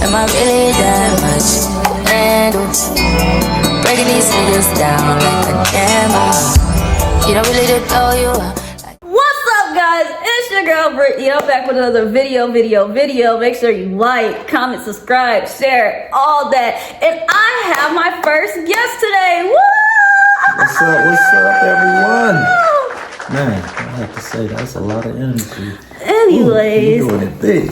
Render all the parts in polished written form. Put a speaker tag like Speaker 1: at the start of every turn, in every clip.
Speaker 1: Am I really that much? And breaking these niggas down like a camel. You don't really know you are.
Speaker 2: What's up, guys? It's your girl Brittany. I'm back with another video. Make sure you like, comment, subscribe, share, all that. And I have my first guest today. Woo!
Speaker 3: What's up, everyone? Man, I have to say, that's a lot of energy.
Speaker 2: Anyways,
Speaker 3: Ooh, you're doing it big.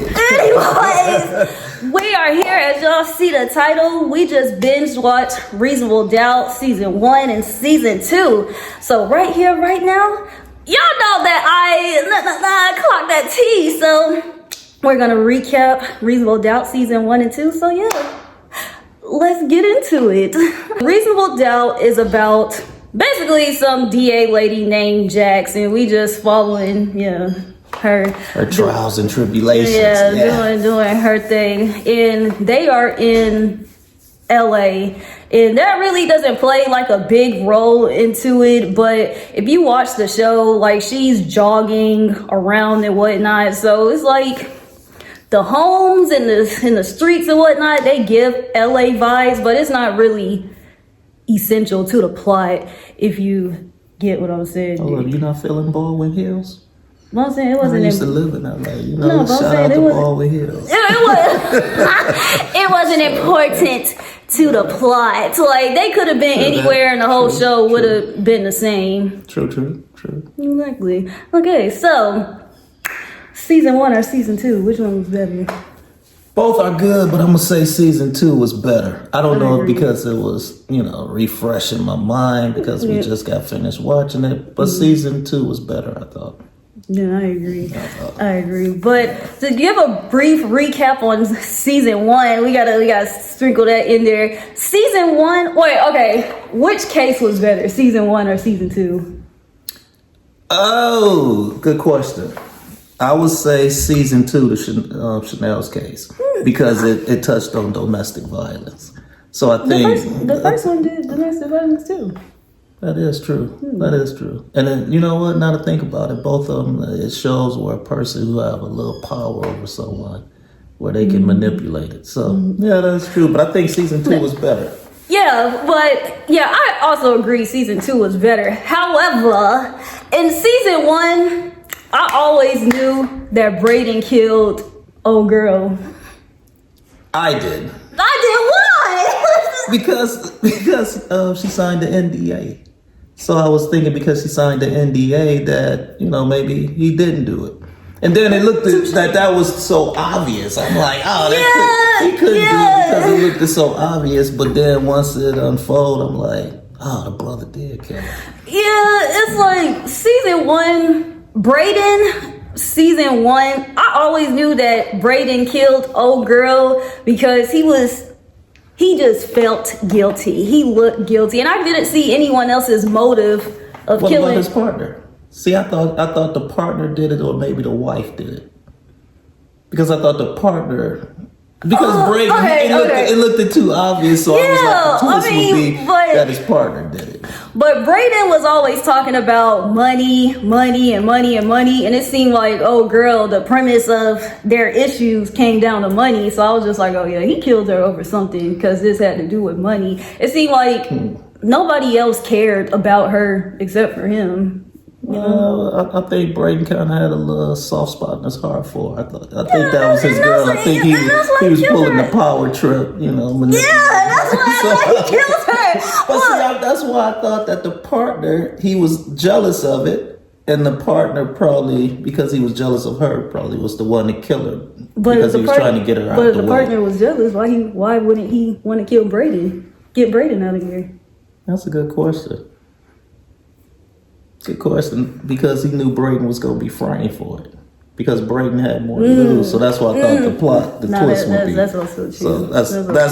Speaker 2: We are here, as y'all see the title. We just binge watched Reasonable Doubt season 1 and season 2. So right here, right now, y'all know that I clocked that T. So we're gonna recap Reasonable Doubt season 1 and 2. So yeah, let's get into it. Reasonable Doubt is about basically some DA lady named Jackson. We just following, her
Speaker 3: trials and tribulations.
Speaker 2: Doing her thing. And they are in LA. And that really doesn't play like a big role into it. But if you watch the show, like she's jogging around and whatnot. So it's like the homes and the streets and whatnot, they give LA vibes, but it's not really essential to the plot, if you get what I'm saying.
Speaker 3: Oh, you're not feeling Baldwin Hills?
Speaker 2: Well, I'm saying it wasn't.
Speaker 3: I used to live in LA, you know.
Speaker 2: No,
Speaker 3: shout out to Baldwin Hills.
Speaker 2: It wasn't important to the plot. Like they could have been anywhere, and the whole show would have been the same.
Speaker 3: True.
Speaker 2: Exactly. Okay, so season 1 or season 2, which one was better?
Speaker 3: Both are good, but I'm gonna say season 2 was better. I don't know if because it was, refreshing my mind because we just got finished watching it. But season 2 was better, I thought.
Speaker 2: Yeah, I agree. But to give a brief recap on season 1, we gotta sprinkle that in there. Season 1. Wait, okay. Which case was better, season 1 or season 2?
Speaker 3: Oh, good question. I would say season 2, the Chanel's case, because it touched on domestic violence. So I think
Speaker 2: the first one did domestic violence too.
Speaker 3: That is true. That is true. And then, you know what? Now to think about it, both of them, it shows where a person who have a little power over someone, where they can manipulate it. So yeah, that's true. But I think season 2 was better.
Speaker 2: Yeah, but yeah, I also agree season 2 was better. However, in season 1, I always knew that Braden killed old girl.
Speaker 3: I did.
Speaker 2: Why?
Speaker 3: because she signed the NDA. So I was thinking because she signed the NDA that, maybe he didn't do it. And then it looked that was so obvious. I'm like, he couldn't do it because it looked so obvious. But then once it unfolded, I'm like, the brother did kill her.
Speaker 2: Yeah, it's like season 1, Braden, season 1, I always knew that Braden killed old girl because he just felt guilty. He looked guilty. And I didn't see anyone else's motive of killing.
Speaker 3: What about his partner? See, I thought the partner did it, or maybe the wife did it. Because I thought the partner, Braden, it looked too obvious, so I was like, the twist would be that his partner did it.
Speaker 2: But Braden was always talking about money, and it seemed like, oh girl, the premise of their issues came down to money. So I was just like, oh yeah, he killed her over something because this had to do with money. It seemed like nobody else cared about her except for him.
Speaker 3: I think Braden kind of had a little soft spot in his heart for her. I think that was his girl. I think he was pulling the power trip, manipulating.
Speaker 2: Yeah, that's why I thought he killed her.
Speaker 3: But see, that's why I thought that the partner, he was jealous of it. And the partner probably, because he was jealous of her, probably was the one to kill her. Because he was trying to get her out of the way.
Speaker 2: But if the partner was jealous, why wouldn't he want to kill Braden? Get Braden out of here?
Speaker 3: That's a good question. Good question, because he knew Braden was going to be framed for it. Because Braden had more to lose, so that's why I thought the twist would be.
Speaker 2: That's also true.
Speaker 3: So that's what I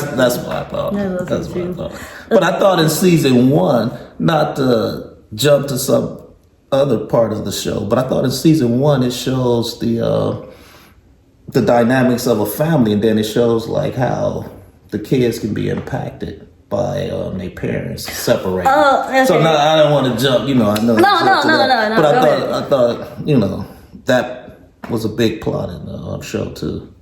Speaker 3: thought. That's what I thought. But I thought in season 1, not to jump to some other part of the show, but I thought in season 1 it shows the dynamics of a family, and then it shows like how the kids can be impacted by their parents separating.
Speaker 2: Oh, okay.
Speaker 3: So now I don't want to jump. I know. No. But I thought that was a big plot in the show too.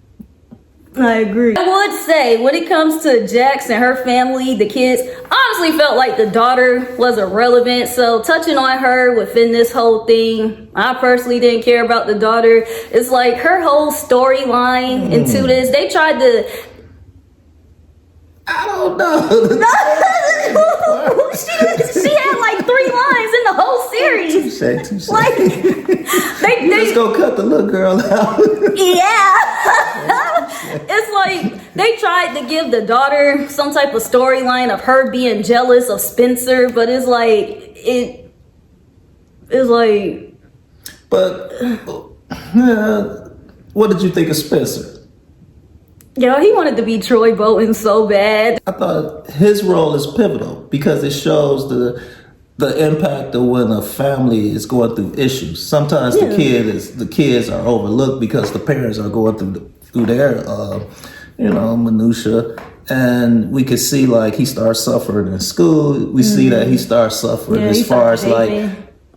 Speaker 2: I agree. I would say when it comes to Jax and her family, the kids, honestly felt like the daughter was irrelevant. So touching on her within this whole thing, I personally didn't care about the daughter. It's like her whole storyline into this. They tried to.
Speaker 3: I don't know.
Speaker 2: she had like 3 lines in the whole series.
Speaker 3: Touche.
Speaker 2: Like they
Speaker 3: let's go cut the little girl out.
Speaker 2: Yeah. It's like they tried to give the daughter some type of storyline of her being jealous of Spencer, but it's like
Speaker 3: But what did you think of Spencer?
Speaker 2: Yo, he wanted to be Troy Bolton so bad.
Speaker 3: I thought his role is pivotal because it shows the impact of when a family is going through issues. Sometimes the kids are overlooked because the parents are going through their minutia, and we could see like he starts suffering in school. We see that he starts suffering as far as like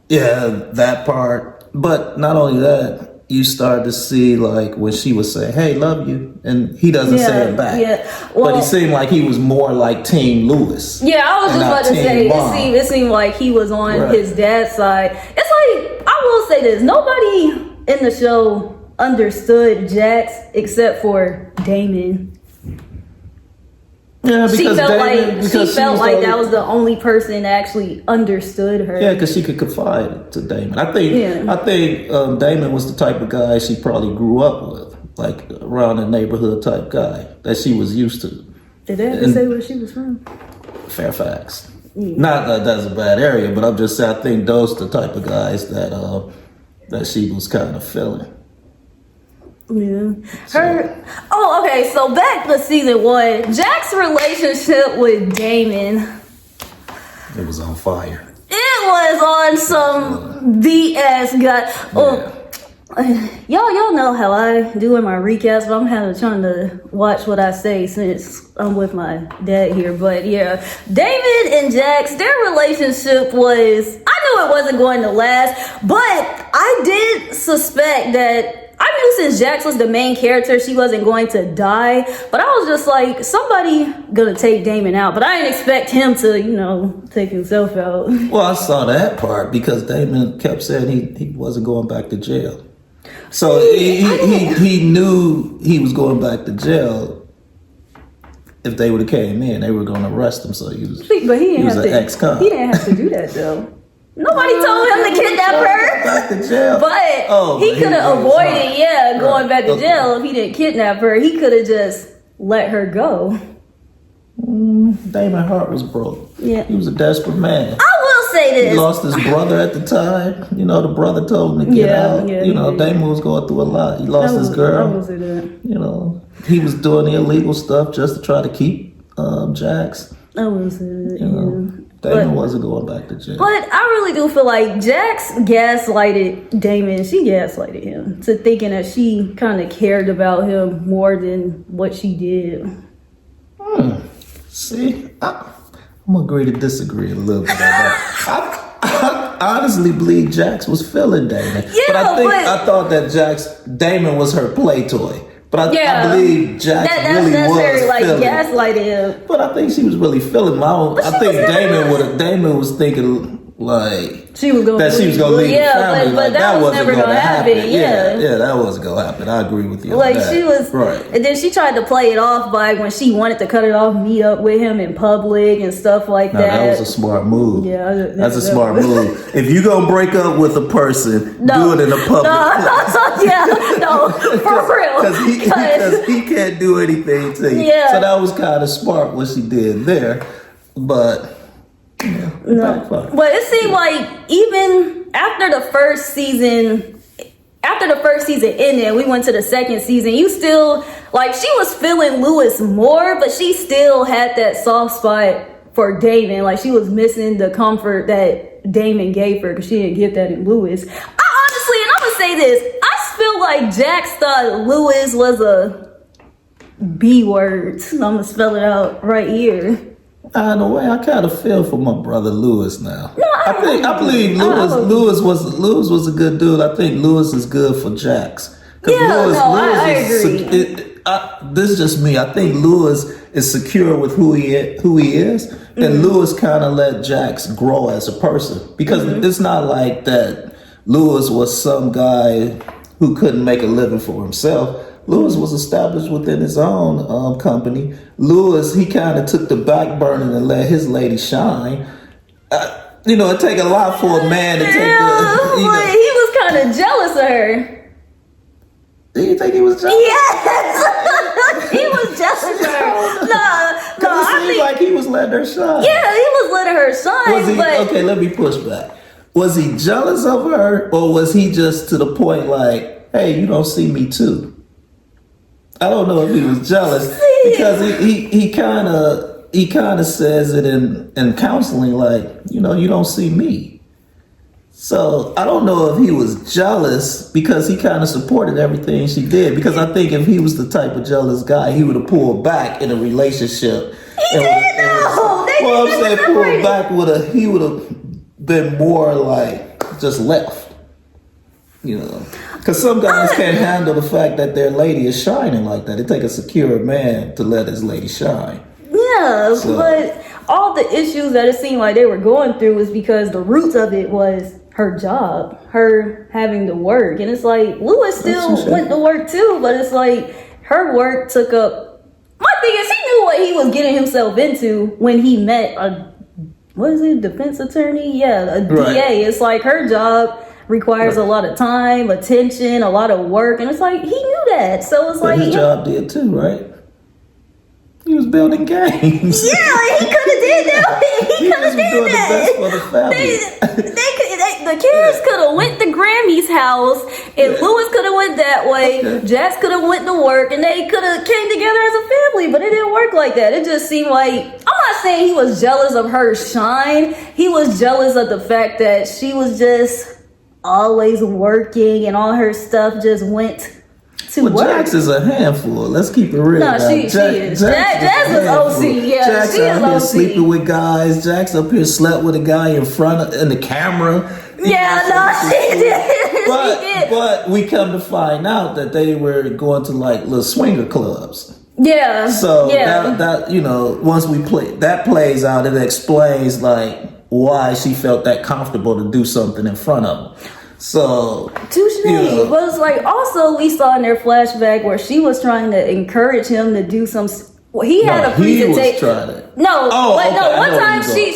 Speaker 3: that part. But not only that. You start to see like when she was saying, "Hey, love you," and he doesn't say it back. Yeah, well, but he seemed like he was more like Team Lewis.
Speaker 2: Yeah, I was just about to say it seemed like he was on his dad's side. It's like I will say this: nobody in the show understood Jax except for Damon.
Speaker 3: Yeah, because
Speaker 2: she felt like that was the only person that actually understood her.
Speaker 3: Yeah, because she could confide to Damon. I think Damon was the type of guy she probably grew up with, like around a neighborhood type guy that she was used to.
Speaker 2: Did they ever say where she was from?
Speaker 3: Fairfax. Not that that's a bad area, but I'm just saying I think those are the type of guys that she was kind of feeling.
Speaker 2: Yeah. Okay, so back to season 1. Jack's relationship with Damon.
Speaker 3: It was on fire.
Speaker 2: It was on some BS y'all know how I do in my recaps, but I'm kind of trying to watch what I say since I'm with my dad here. But yeah, David and Jax, their relationship was, I knew it wasn't going to last, but I did suspect that I knew since Jax was the main character, she wasn't going to die. But I was just like, somebody gonna take Damon out. But I didn't expect him to, take himself out.
Speaker 3: Well, I saw that part because Damon kept saying he wasn't going back to jail. So he knew he was going back to jail. If they would have came in, they were going to arrest him. So he was an ex-con.
Speaker 2: He didn't have to do that though. Nobody told him to kidnap her.
Speaker 3: Back to jail.
Speaker 2: But he could have avoided, going back to jail if he didn't kidnap her. He could have just let her go.
Speaker 3: Damon's heart was broke. Yeah. He was a desperate man.
Speaker 2: I will say this.
Speaker 3: He lost his brother at the time. The brother told him to get out. Damon was going through a lot. He lost his girl.
Speaker 2: I will say that.
Speaker 3: He was doing the illegal stuff just to try to keep Jax.
Speaker 2: I will say that,
Speaker 3: Damon wasn't going back to jail.
Speaker 2: But I really do feel like Jax gaslighted Damon. She gaslighted him to thinking that she kind of cared about him more than what she did.
Speaker 3: See, I'm going to agree to disagree a little bit on that. I honestly believe Jax was feeling Damon. Yeah, but I thought that Damon was her play toy. But I believe Jax really was feeling
Speaker 2: gaslighting him.
Speaker 3: But I think she was really feeling him. I think Damon was thinking like she was going to leave the family.
Speaker 2: But that was never going to happen.
Speaker 3: Yeah, that wasn't going to happen. I agree with you.
Speaker 2: Like she was, and then she tried to play it off by when she wanted to cut it off, meet up with him in public and stuff like that.
Speaker 3: That was a smart move.
Speaker 2: Yeah,
Speaker 3: that's a smart move. If you gonna break up with a person, do it in a public place.
Speaker 2: For real.
Speaker 3: Because he can't do anything to you. Yeah. So that was kind of smart what she did there, but.
Speaker 2: But it seemed like even after the first season ended, we went to the second season, you still, she was feeling Lewis more, but she still had that soft spot for Damon. She was missing the comfort that Damon gave her because she didn't get that in Lewis. I honestly, and I'm going to say this, I feel like Jax thought Lewis was a B word. I'm going to spell it out right here.
Speaker 3: In a way, I kind of feel for my brother Lewis now. No, I believe Lewis was a good dude. I think Lewis is good for Jax.
Speaker 2: I agree.
Speaker 3: this is just me. I think Lewis is secure with who he is, and Lewis kind of let Jax grow as a person, because it's not like that Lewis was some guy who couldn't make a living for himself. Lewis was established within his own company. Lewis, he kind of took the back burner and let his lady shine. It take a lot for a man to take the...
Speaker 2: He was kind of jealous of her.
Speaker 3: Do you think he was jealous?
Speaker 2: Yes! He was jealous of her. No,
Speaker 3: it seemed like he was letting her shine.
Speaker 2: Yeah, he was letting her shine, but...
Speaker 3: Okay, let me push back. Was he jealous of her, or was he just to the point like, hey, you don't see me too? I don't know if he was jealous, because he kind of says it in counseling, like, you don't see me. So I don't know if he was jealous, because he kind of supported everything she did. Because I think if he was the type of jealous guy, he would have pulled back in a relationship.
Speaker 2: He did though.
Speaker 3: Well, I'm saying pulled back he would have been more like just left. Because some guys can't handle the fact that their lady is shining like that. It takes a secure man to let his lady shine.
Speaker 2: Yeah, but all the issues that it seemed like they were going through was because the roots of it was her job, her having to work. And it's like, Lewis still went to work too, but it's like her work took up... My thing is, he knew what he was getting himself into when he met defense attorney? Yeah, a DA. It's like her job requires a lot of time, attention, a lot of work, and it's like he knew that. So it's like
Speaker 3: his job did too, right? He was building games.
Speaker 2: Yeah, he could have did that. He could have did that.
Speaker 3: The best for the family.
Speaker 2: The Karens could have went to Grammy's house, and Lewis could have went that way. Okay. Jax could have went to work, and they could have came together as a family. But it didn't work like that. It just seemed like, I'm not saying he was jealous of her shine. He was jealous of the fact that she was just always working, and all her stuff just went to work.
Speaker 3: Jax is a handful. Let's keep it real.
Speaker 2: No, she is. Jax was OC. Yeah,
Speaker 3: Jax
Speaker 2: she is
Speaker 3: out here
Speaker 2: OC.
Speaker 3: Sleeping with guys. Jax up here slept with a guy in the camera.
Speaker 2: She did.
Speaker 3: But we come to find out that they were going to like little swinger clubs.
Speaker 2: Yeah.
Speaker 3: So that once we play that plays out, it explains like why she felt that comfortable to do something in front of him. So
Speaker 2: touche. But it's like also we saw in their flashback where she was trying to encourage him to do some. He had a presentation.
Speaker 3: He was trying to.
Speaker 2: One time he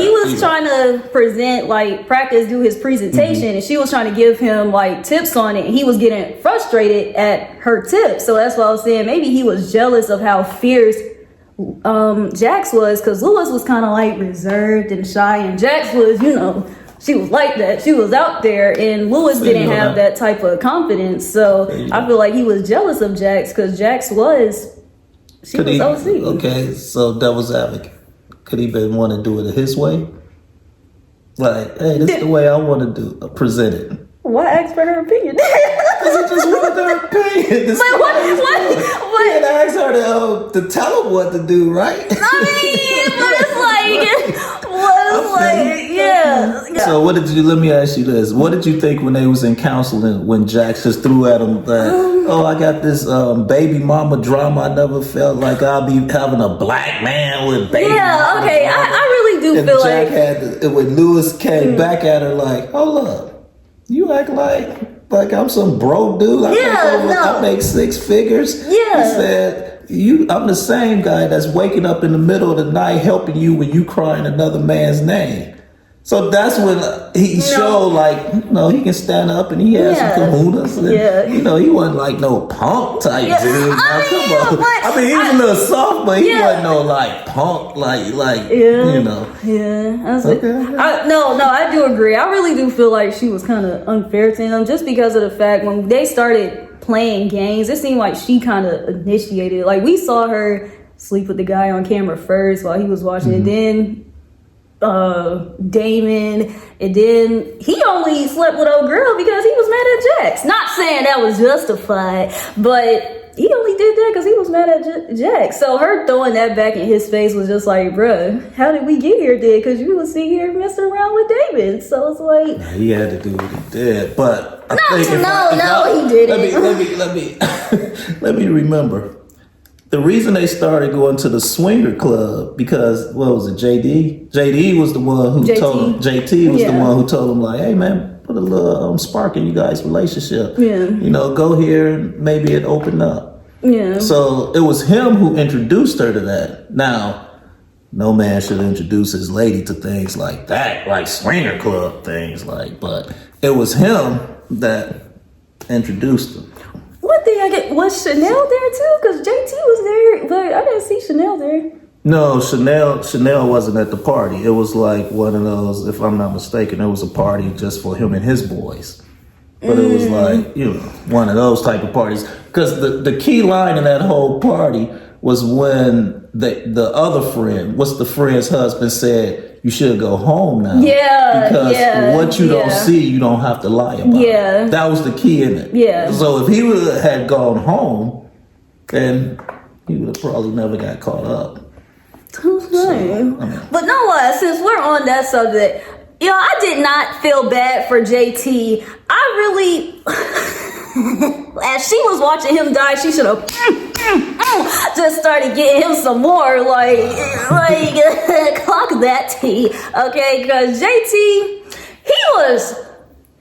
Speaker 2: was trying to present, like, practice, do his presentation, and she was trying to give him like tips on it, and he was getting frustrated at her tips. So that's why I was saying maybe he was jealous of how fierce Jax was, because Lewis was kind of like reserved and shy, and Jax was, she was like that. She was out there, and Lewis didn't have that type of confidence. So I feel like he was jealous of Jax, because Jax was. She was OC.
Speaker 3: Okay, so devil's advocate. Could he been want to do it his way? Like, hey, this is the way I want to present it.
Speaker 2: Why ask for her opinion?
Speaker 3: Because he just wanted her opinion. What? He had asked her to tell him what to do, right?
Speaker 2: I mean, but it's like, yeah.
Speaker 3: So let me ask you this. What did you think when they was in counseling, when Jax just threw at him that, I got this baby mama drama, I never felt like I'll be having a black man with baby mama
Speaker 2: okay, I really do feel
Speaker 3: Jack like... when Lewis came back at her like, hold up, you act like I'm some broke dude. I make six figures.
Speaker 2: Yeah.
Speaker 3: He said, I'm the same guy that's waking up in the middle of the night helping you when you crying another man's name. So that's when he showed he can stand up and he has some kahunas. And, he wasn't like no punk type dude. Come on. I mean, he was a little soft, but he wasn't no punk
Speaker 2: Yeah. Okay. I do agree. I really do feel like she was kind of unfair to him, just because of the fact when they started playing games, it seemed like she kind of initiated. Like, we saw her sleep with the guy on camera first while he was watching, and then Damon, and then he only slept with old girl because he was mad at Jax. Not saying that was justified, but he only did that because he was mad at Jax. So her throwing that back in his face was just like, bruh, how did we get here then? Because you was sitting here messing around with David. So it's like,
Speaker 3: he had to do what he did, but
Speaker 2: he didn't.
Speaker 3: let me let me remember. The reason they started going to the swinger club because what was it, JD? JD was the one who told him. JT was the one who told him like, "Hey man, put a little spark in you guys' relationship.
Speaker 2: Yeah.
Speaker 3: You know, go here and maybe it opened up."
Speaker 2: Yeah.
Speaker 3: So it was him who introduced her to that. Now, no man should introduce his lady to things like that, like swinger club things, like. But it was him that introduced them.
Speaker 2: One thing I get, was Chanel there too? Because JT was there, but I didn't see Chanel there.
Speaker 3: No, Chanel wasn't at the party. It was like one of those, if I'm not mistaken, it was a party just for him and his boys. But it was like, you know, one of those type of parties. Because the key line in that whole party was when the other friend, what's the friend's husband, said, "You should go home now."
Speaker 2: Yeah.
Speaker 3: Because what you don't see, you don't have to lie about.
Speaker 2: Yeah.
Speaker 3: That was the key in it.
Speaker 2: Yeah.
Speaker 3: So if he had gone home, then he would have probably never got caught up.
Speaker 2: But no, since we're on that subject, I did not feel bad for JT. I really, as she was watching him die, she should have just started getting him some more, like clock that tea, okay? Because JT, he was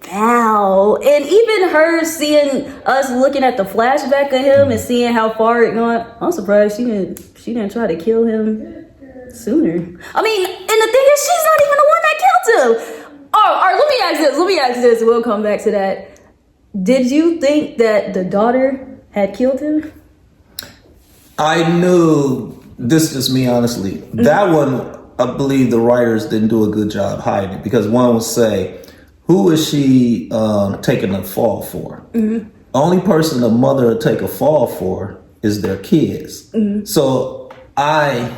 Speaker 2: foul, and even her seeing us looking at the flashback of him and seeing how far it gone, I'm surprised she didn't try to kill him sooner. I mean, and the thing is, she's not even the one that killed him. Or let me ask this. We'll come back to that. Did you think that the daughter had killed him?
Speaker 3: I knew, this is me honestly, that one, I believe the writers didn't do a good job hiding it, because one would say, who is she taking a fall for? Only person a mother would take a fall for is their kids. So I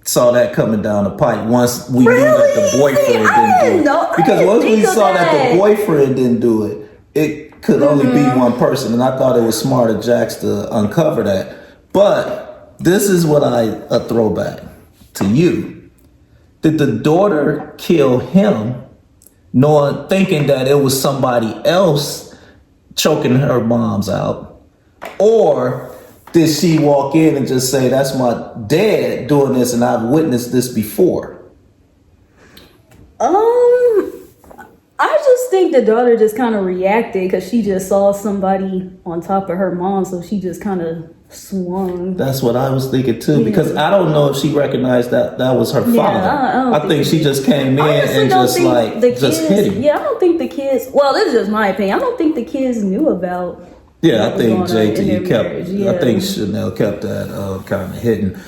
Speaker 3: saw that coming down the pipe once we knew that the boyfriend didn't do it. Because once we saw that the boyfriend didn't do it, it could only be one person. And I thought it was smart of Jax to uncover that. But this is what a throwback to you. Did the daughter kill him thinking that it was somebody else choking her moms out? Or did she walk in and just say, "That's my dad doing this and I've witnessed this before"?
Speaker 2: I just think the daughter just kind of reacted because she just saw somebody on top of her mom, so she just kind of swung.
Speaker 3: That's what I was thinking too, because I don't know if she recognized that was her father. I think she just came in and just hit him.
Speaker 2: Yeah, I don't think the kids, well, this is just my opinion, I don't think the kids knew about.
Speaker 3: Yeah, I think JT kept. I think Chanel kept that kind of hidden.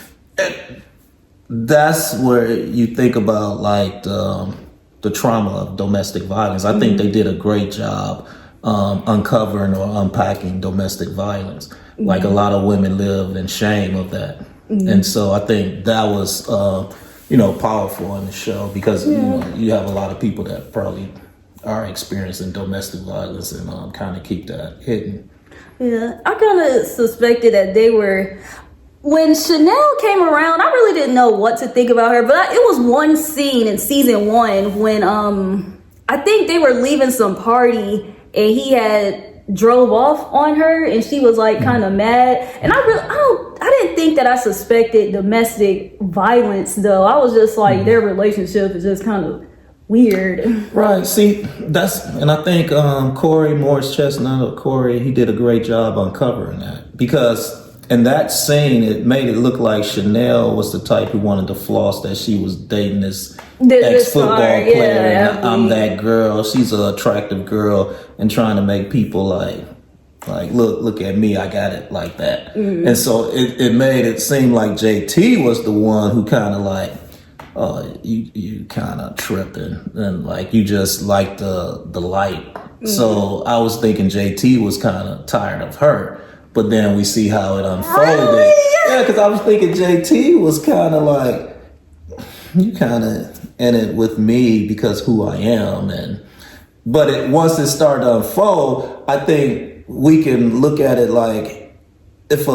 Speaker 3: That's where you think about like the trauma of domestic violence. I think they did a great job uncovering or unpacking domestic violence. Like a lot of women live in shame of that, and so I think that was powerful in the show, because you have a lot of people that probably are experiencing domestic violence and kind of keep that hidden.
Speaker 2: Yeah, I kind of suspected that they were. When Chanel came around, I really didn't know what to think about her, but it was one scene in season 1 when I think they were leaving some party and he had drove off on her and she was like kind of mad, and I didn't think that I suspected domestic violence though. I was just like, their relationship is just kind of weird.
Speaker 3: Right. See, and I think Corey Morris Chestnut, or Corey, he did a great job uncovering that, because in that scene, it made it look like Chanel was the type who wanted to floss that she was dating this ex-football player. And I'm that girl. She's an attractive girl, and trying to make people like look at me. I got it like that. And so it made it seem like JT was the one who kind of like, you kind of tripping, and like you just like the light. So I was thinking JT was kind of tired of her. But then we see how it unfolded. Really? Yeah, because I was thinking JT was kind of like, you kind of in it with me because who I am. But once it started to unfold, I think we can look at it like, if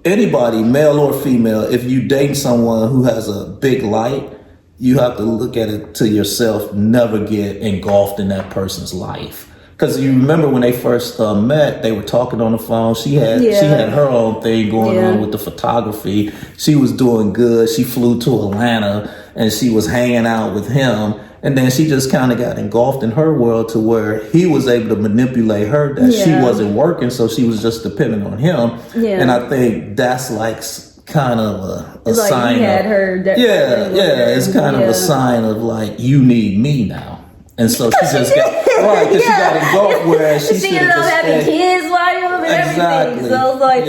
Speaker 3: anybody, male or female, if you date someone who has a big light, you have to look at it to yourself, never get engulfed in that person's life. because you remember when they first met, they were talking on the phone. She had her own thing going on with the photography. She was doing good. She flew to Atlanta and she was hanging out with him. And then she just kind of got engulfed in her world to where he was able to manipulate her, that she wasn't working, so she was just dependent on him. Yeah. And I think that's like kind of a sign he had of her. It's kind of a sign of like, you need me now. And so she just got because she got engulfed where she ended up having kids while you and everything. So it's like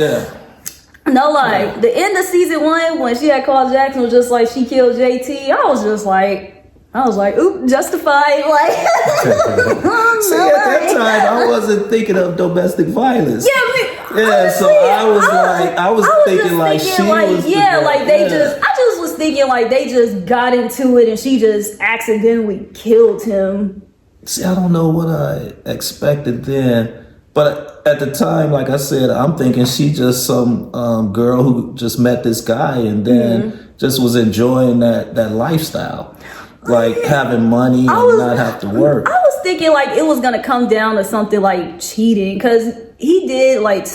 Speaker 3: no lie. The end of season 1 when she had called Jackson was just like she killed JT. I was like, oop, justified. Like, see, at that time, I wasn't thinking of domestic violence. So I was thinking like she was. I just was thinking like they just got into it and she just accidentally killed him. See, I don't know what I expected then, but at the time, like I said, I'm thinking she just some girl who just met this guy and then just was enjoying that lifestyle. Like having money and not have to work. I was thinking like it was gonna come down to something like cheating, because he did like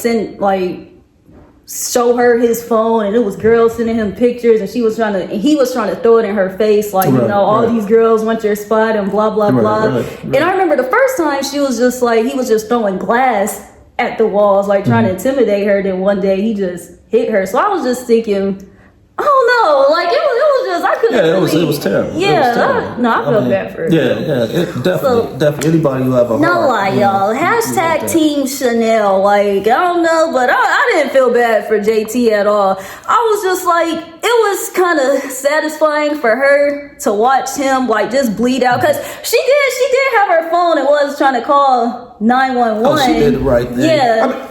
Speaker 3: show her his phone and it was girls sending him pictures and he was trying to throw it in her face like, all these girls want your spot and blah blah blah. And I remember the first time she was just like, he was just throwing glass at the walls like trying to intimidate her. Then one day he just hit her. So I was just thinking, I don't know, like it was just, I couldn't. Yeah, it was terrible. Yeah, I felt bad for her. Yeah, definitely. Anybody who have a heart. No lie, y'all. Hashtag Team Chanel. Like, I don't know, but I didn't feel bad for JT at all. I was just like, it was kind of satisfying for her to watch him like just bleed out, because she did have her phone and was trying to call 911. Oh, she did the right thing. Yeah.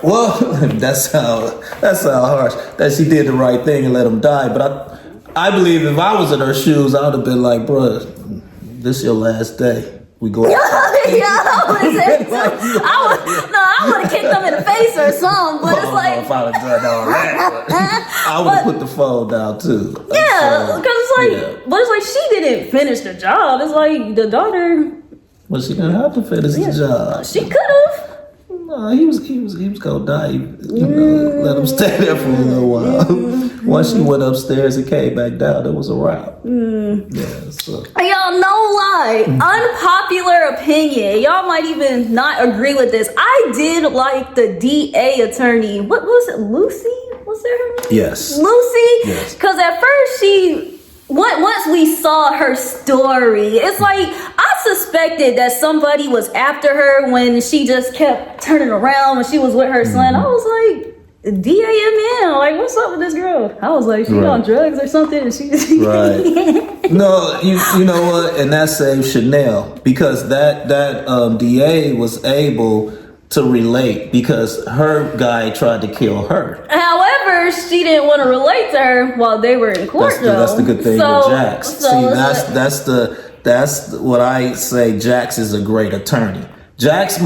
Speaker 3: That's how harsh that she did the right thing and let him die. But I believe if I was in her shoes, I would have been like, bruh, this your last day. We go. I would have kicked him in the face or something. But it's like, if I would have done all that, I would have put the phone down too. Yeah, because it's like, but it's like she didn't finish the job. It's like the daughter. Well, she didn't have to finish the job. She could have. No, he was gonna die. Let him stay there for a little while. Once she went upstairs and came back down, it was a wrap. Yeah. So. Y'all, no lie. Unpopular opinion. Y'all might even not agree with this. I did like the DA attorney. What was it? Lucy? Was there her name? Yes. Lucy? Yes. Because at first once we saw her story, it's like I suspected that somebody was after her when she just kept turning around when she was with her son. I was like, DAMN, like, what's up with this girl? I was like, she on drugs or something? And she right. No, you know what? And that saved Chanel, because that DA was able to relate, because her guy tried to kill her. However, she didn't want to relate to her while they were in court. That's the good thing with Jax. See, that's what I say. Jax is a great attorney. Jax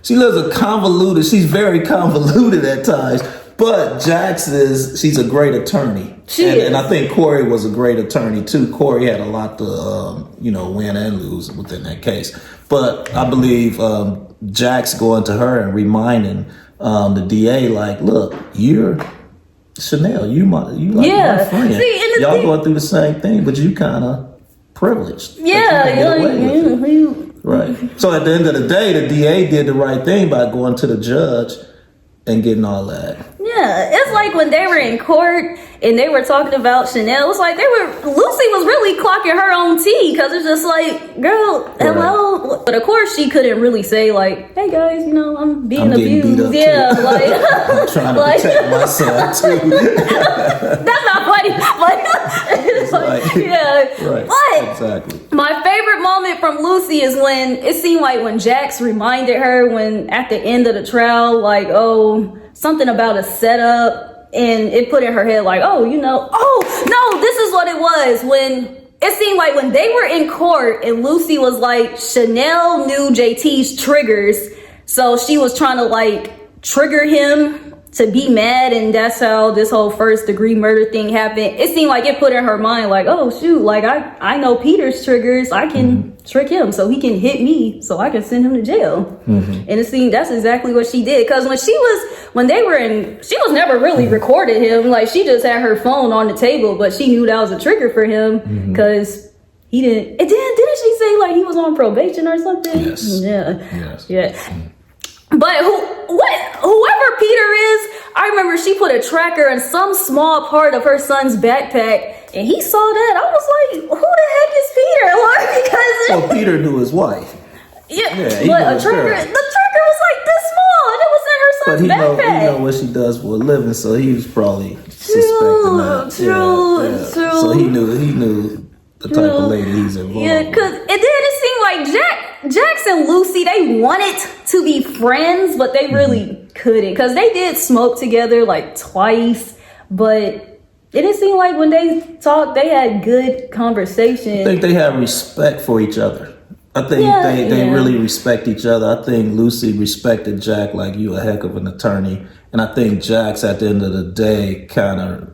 Speaker 3: she lives a convoluted. She's very convoluted at times. But she's a great attorney. And I think Corey was a great attorney too. Corey had a lot to, win and lose within that case. But I believe Jax going to her and reminding the DA, like, look, you're Chanel, you like my friend. See, y'all going through the same thing, but you kind of privileged. Right. So at the end of the day, the DA did the right thing by going to the judge and getting all that. Yeah, it's like when they were in court and they were talking about Chanel, it was like Lucy was really clocking her own tea, because it's just like, girl, hello. Right. But of course she couldn't really say like, hey guys, I'm being abused. Yeah, like I'm trying to protect myself too. That's not funny, but it's like, yeah. Right. But exactly. My favorite moment from Lucy is when it seemed like when Jax reminded her when at the end of the trial, like, something about a setup, and it put in her head like, no, this is what it was. When it seemed like when they were in court and Lucy was like, Chanel knew JT's triggers, so she was trying to like trigger him
Speaker 2: to be mad, and that's how this whole first degree murder thing happened. It seemed like it put in her mind like, oh shoot, like I know Peter's triggers, I can trick him so he can hit me so I can send him to jail. And it seemed that's exactly what she did, because she was never really recorded him. Like, she just had her phone on the table, but she knew that was a trigger for him because he didn't. And then didn't she say like he was on probation or something?
Speaker 3: Yes.
Speaker 2: Yeah. But whoever Peter is, I remember she put a tracker in some small part of her son's backpack, and he saw that. I was like, who the heck is Peter? Like, because
Speaker 3: well, Peter knew his wife.
Speaker 2: Yeah, but the tracker was like this small, and it was in her son's backpack.
Speaker 3: But he know what she does for a living, so he was probably suspecting that.
Speaker 2: True.
Speaker 3: So he knew the type of lady he's involved.
Speaker 2: Yeah, because and then it seemed like Jax and Lucy, they wanted to be friends, but they really couldn't, because they did smoke together like twice, but it didn't seem like when they talked, they had good conversation.
Speaker 3: I think they have respect for each other. I think they really respect each other. I think Lucy respected Jack like, you a heck of an attorney. And I think Jax, at the end of the day, kind of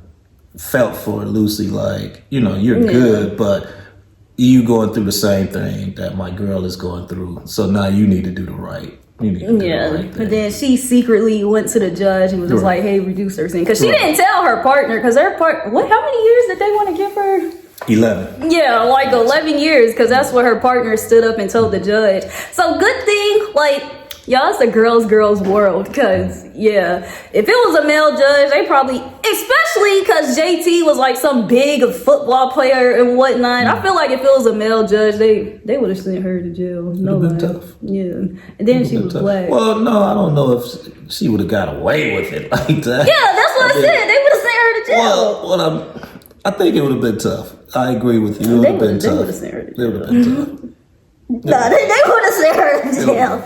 Speaker 3: felt for Lucy like, you're good, but you going through the same thing that my girl is going through. So now you need to do the right.
Speaker 2: But then she secretly went to the judge and was just like, hey, reduce her sentence. Because she didn't tell her partner, because how many years did they want to give her?
Speaker 3: 11.
Speaker 2: Yeah, like 11 years, because that's what her partner stood up and told the judge. So good thing, like, y'all, it's a girl's world, because, if it was a male judge, they probably, especially because JT was like some big football player and whatnot, I feel like if it was a male judge, they would have sent her to jail. No lie. Tough. Yeah. And then she was black.
Speaker 3: Well, no, I don't know if she would have got away with it like that.
Speaker 2: Yeah, that's what I said. They would have sent her to jail.
Speaker 3: Well, I think it would have been tough. I agree with you. It would have been tough. They would have sent her to jail. They would have been tough.
Speaker 2: No, they would have sent her to jail.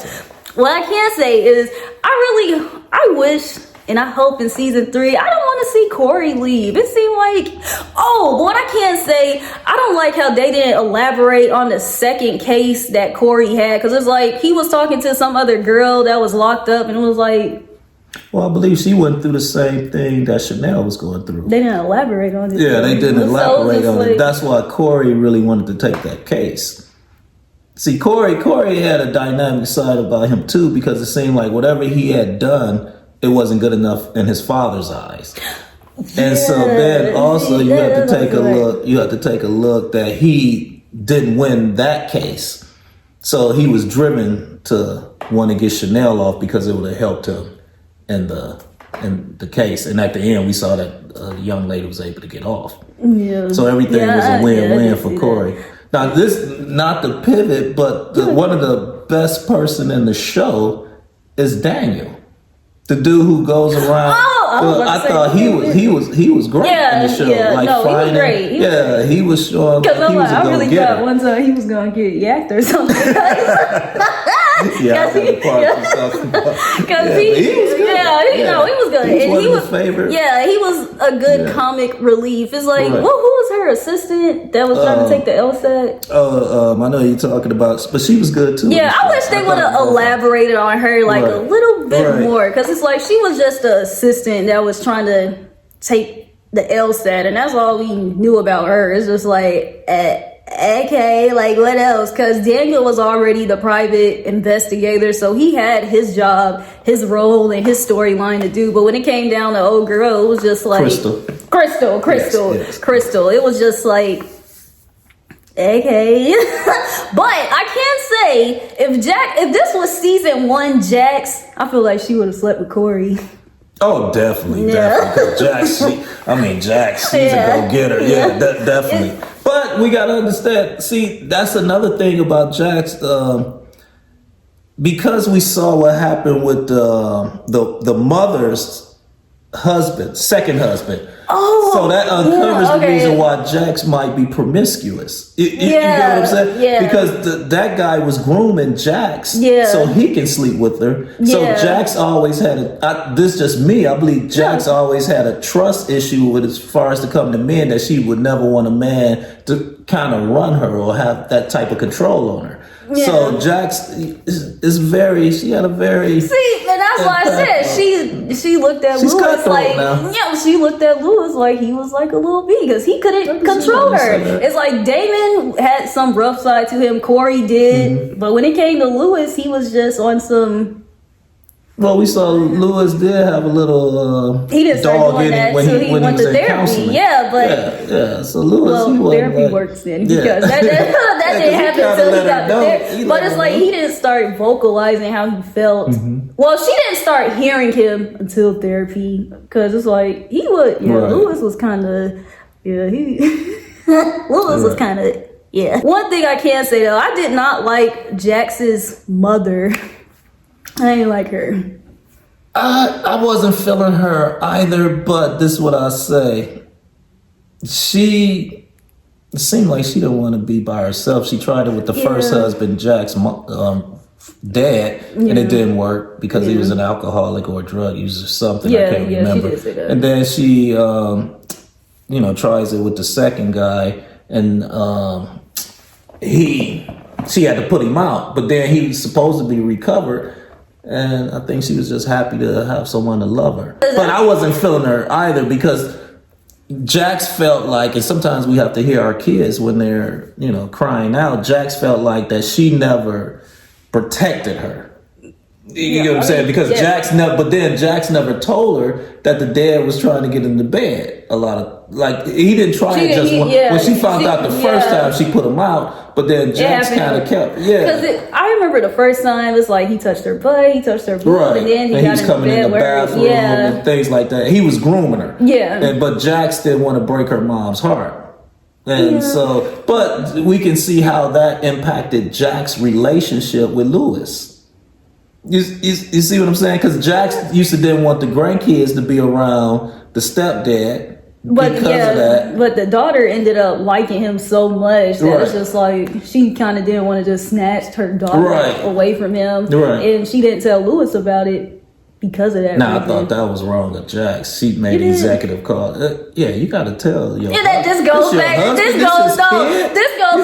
Speaker 2: What I can say is, I wish, and I hope in season 3, I don't want to see Corey leave. It seemed like, what I can say, I don't like how they didn't elaborate on the second case that Corey had, because it's like he was talking to some other girl that was locked up, and it was like,
Speaker 3: well, I believe she went through the same thing that Chanel was going through.
Speaker 2: They didn't elaborate on it.
Speaker 3: Yeah, they didn't elaborate on it. That's why Corey really wanted to take that case. See, Corey had a dynamic side about him too, because it seemed like whatever he had done, it wasn't good enough in his father's eyes. And so then also you have to take a look. You have to take a look that he didn't win that case, so he was driven to want to get Chanel off because it would have helped him in the case. And at the end, we saw that the young lady was able to get off. Yeah. So everything was a win-win for Corey. Now, this not the pivot, but one of the best person in the show is Daniel, the dude who goes around. I thought he was great in the show.
Speaker 2: Yeah, he was great.
Speaker 3: He was showing.
Speaker 2: Because I really thought one time he was gonna get yacked or something.
Speaker 3: Because he was
Speaker 2: good. He was favorite. Yeah, he was a good comic relief. It's like, who was her assistant that was trying to take the LSAT?
Speaker 3: I know you're talking about, but she was good too.
Speaker 2: Yeah, I wish they would have elaborated on her like a little bit more, because it's like she was just an assistant that was trying to take the LSAT, and that's all we knew about her. It's just like, okay, like what else? Because Daniel was already the private investigator, so he had his job, his role, and his storyline to do. But when it came down to old girl, it was just like Crystal. Yes. Crystal. It was just like, okay. But I can say, if this was season 1 Jax, I feel like she would have slept with Corey.
Speaker 3: Oh, definitely. Jax, she's a go-getter. Yeah, definitely. But we got to understand, see, that's another thing about Jax. Because we saw what happened with the mother's second husband. So that uncovers the reason why Jax might be promiscuous. You know what I'm saying? Yeah. Because that guy was grooming Jax so he can sleep with her. So Jax always had this is just me. I believe Jax always had a trust issue with as far as to come to men, that she would never want a man to kind of run her or have that type of control on her. Yeah. So Jax she had a very...
Speaker 2: See, and that's that's why I said she looked at
Speaker 3: She's
Speaker 2: Lewis like
Speaker 3: now.
Speaker 2: she looked at Lewis like he was like a little B because he couldn't control her. It's like Damon had some rough side to him, Corey did, but when it came to Lewis, he was just on some.
Speaker 3: Well, we saw Lewis did have a little
Speaker 2: he didn't start
Speaker 3: dog
Speaker 2: doing
Speaker 3: in
Speaker 2: that
Speaker 3: it when
Speaker 2: till
Speaker 3: he
Speaker 2: he
Speaker 3: when
Speaker 2: went
Speaker 3: he was
Speaker 2: to
Speaker 3: in
Speaker 2: therapy.
Speaker 3: counseling.
Speaker 2: Yeah, but
Speaker 3: yeah. So Lewis, he
Speaker 2: well,
Speaker 3: wasn't
Speaker 2: therapy
Speaker 3: like,
Speaker 2: works then
Speaker 3: yeah.
Speaker 2: because that didn't happen until he got there. But it's like
Speaker 3: know.
Speaker 2: he didn't start vocalizing how he felt. Well, she didn't start hearing him until therapy because it's like he would. Yeah,
Speaker 3: Right.
Speaker 2: Lewis was kind of. Yeah, he. Lewis was kind of. Yeah. One thing I can say though, I did not like Jax's mother. I didn't like her.
Speaker 3: I wasn't feeling her either, but this is what I say. It seemed like she didn't want to be by herself. She tried it with the first husband, Jack's dad, and it didn't work because he was an alcoholic or a drug user or something. I can't remember.
Speaker 2: She did say that.
Speaker 3: And then she, tries it with the second guy, and she had to put him out, but then he was supposed to be recovered. And I think she was just happy to have someone to love her. But I wasn't feeling her either because Jax felt like, and sometimes we have to hear our kids when they're, crying out. Jax felt like that she never protected her. You know what I'm saying? Because Jax never told her that the dad was trying to get into bed. A lot of, like, he didn't try it just one. When she found out the first time, she put him out, but then Jax kind of kept,
Speaker 2: Because I remember the first time, it's like he touched her butt, he touched her boob, and then he was coming in the bathroom
Speaker 3: and things like that. He was grooming her.
Speaker 2: Yeah.
Speaker 3: But Jax didn't want to break her mom's heart. And so, but we can see how that impacted Jax's relationship with Lewis. You see what I'm saying? Because Jax used to didn't want the grandkids to be around the stepdad because of that.
Speaker 2: But the daughter ended up liking him so much that it's just like she kind of didn't want to just snatch her daughter away from him. Right. And she didn't tell Lewis about it because of that.
Speaker 3: I thought that was wrong of Jax. She made an executive call. You got to tell your
Speaker 2: that just goes back. This goes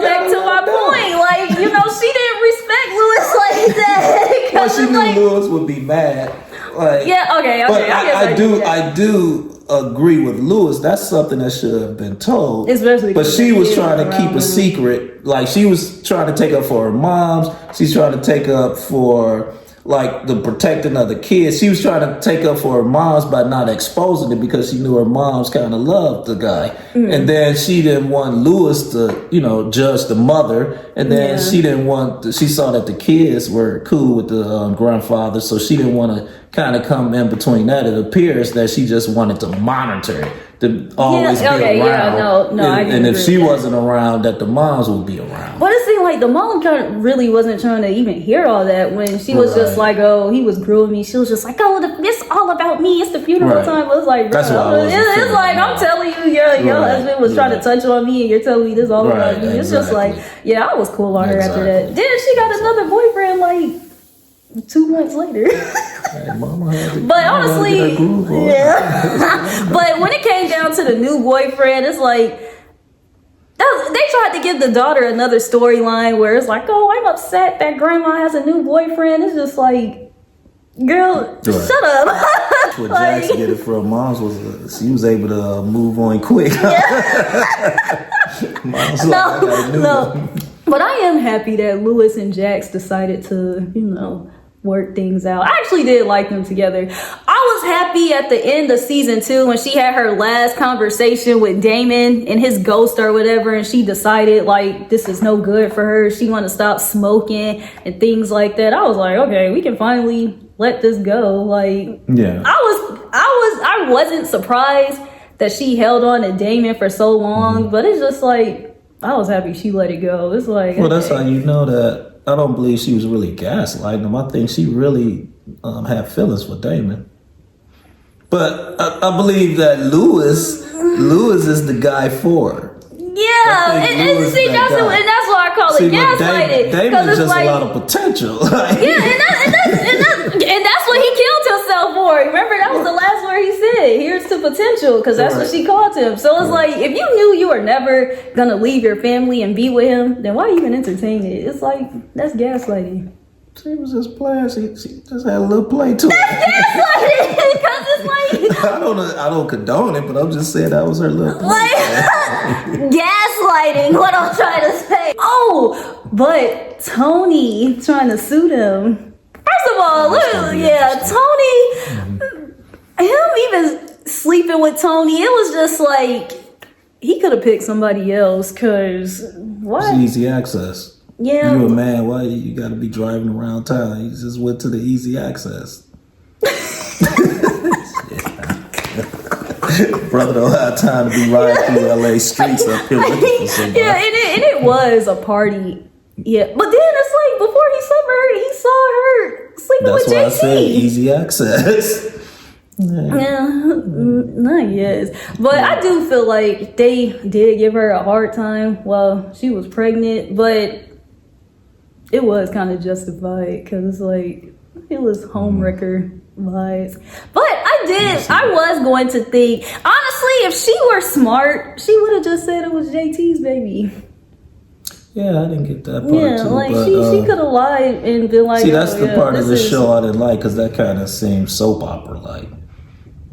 Speaker 2: back to my point. Like, she didn't respect Lewis like that.
Speaker 3: Well, she knew Lewis would be mad. Like,
Speaker 2: okay.
Speaker 3: But I do agree with Lewis. That's something that should have been told.
Speaker 2: Especially,
Speaker 3: but she was trying to keep a secret. Like, she was trying to take up for her moms. She's trying to take up for, like, the protecting of the kids. She was trying to take up for her moms by not exposing it because she knew her moms kind of loved the guy. And then she didn't want Lewis to, judge the mother. And then she didn't want, she saw that the kids were cool with the grandfather. So she didn't want to kind of come in between that. It appears that she just wanted to monitor it. To always be around. And if she wasn't around, that the moms would be around.
Speaker 2: But it seemed like the mom really wasn't trying to even hear all that when she was just like, oh, he was grooming me. She was just like, oh, it's all about me. It's the funeral time. It was like, bro, it's like, I'm telling you, your husband was trying to touch on me and you're telling me this all about me. It's just like, I was cool on her after that. Then she got another boyfriend like 2 months later. But honestly, but when it came down to the new boyfriend, it's like they tried to give the daughter another storyline where it's like, oh, I'm upset that grandma has a new boyfriend. It's just like, girl, shut up.
Speaker 3: What Jax did it for her moms was she was able to move on quick.
Speaker 2: No. But I am happy that Lewis and Jax decided to, work things out. I actually did like them together. I was happy at the end of season 2 when she had her last conversation with Damon and his ghost or whatever, and she decided like this is no good for her. She want to stop smoking and things like that. I was like, okay, we can finally let this go. Like, I wasn't surprised that she held on to Damon for so long, but it's just like I was happy she let it go. It's like,
Speaker 3: well, that's how you know that. I don't believe she was really gaslighting him. I think she really had feelings for Damon. But I believe that Lewis is the guy for her.
Speaker 2: Yeah, and see, that's why I call it gaslighting.
Speaker 3: Damon is just like, a lot of potential.
Speaker 2: And that's what he killed himself for. Remember, that was the last word he said. Here's to potential, because that's what she called him. So it's like, if you knew you were never gonna leave your family and be with him, then why even entertain it? It's like, that's gaslighting.
Speaker 3: She was just playing. She just had a little play to it.
Speaker 2: Gaslighting, because it's like
Speaker 3: I don't condone it, but I'm just saying that was her little play.
Speaker 2: Gaslighting. What I'm trying to say. Oh, but Tony trying to sue them. First of all, Tony. Him even sleeping with Tony, it was just like he could have picked somebody else. Cause what?
Speaker 3: It's easy access.
Speaker 2: Yeah.
Speaker 3: You a man, why you gotta be driving around town? You just went to the easy access. Brother don't have time to be riding through LA streets up here looking for somebody.
Speaker 2: Yeah, and it was a party. Yeah, but then it's like before he slept with her, he saw her sleeping
Speaker 3: That's
Speaker 2: with
Speaker 3: why
Speaker 2: JT.
Speaker 3: I said easy access.
Speaker 2: Yeah, not yes. But I do feel like they did give her a hard time while she was pregnant, but it was kind of justified because like it was homewrecker vibes. But I was going to think, honestly, if she were smart, she would have just said it was JT's baby.
Speaker 3: Yeah, I didn't get that part
Speaker 2: Yeah,
Speaker 3: too.
Speaker 2: like
Speaker 3: but,
Speaker 2: she could have lied and been like,
Speaker 3: see, that's the part of the
Speaker 2: is-
Speaker 3: show I didn't like because that kind of seemed soap opera like.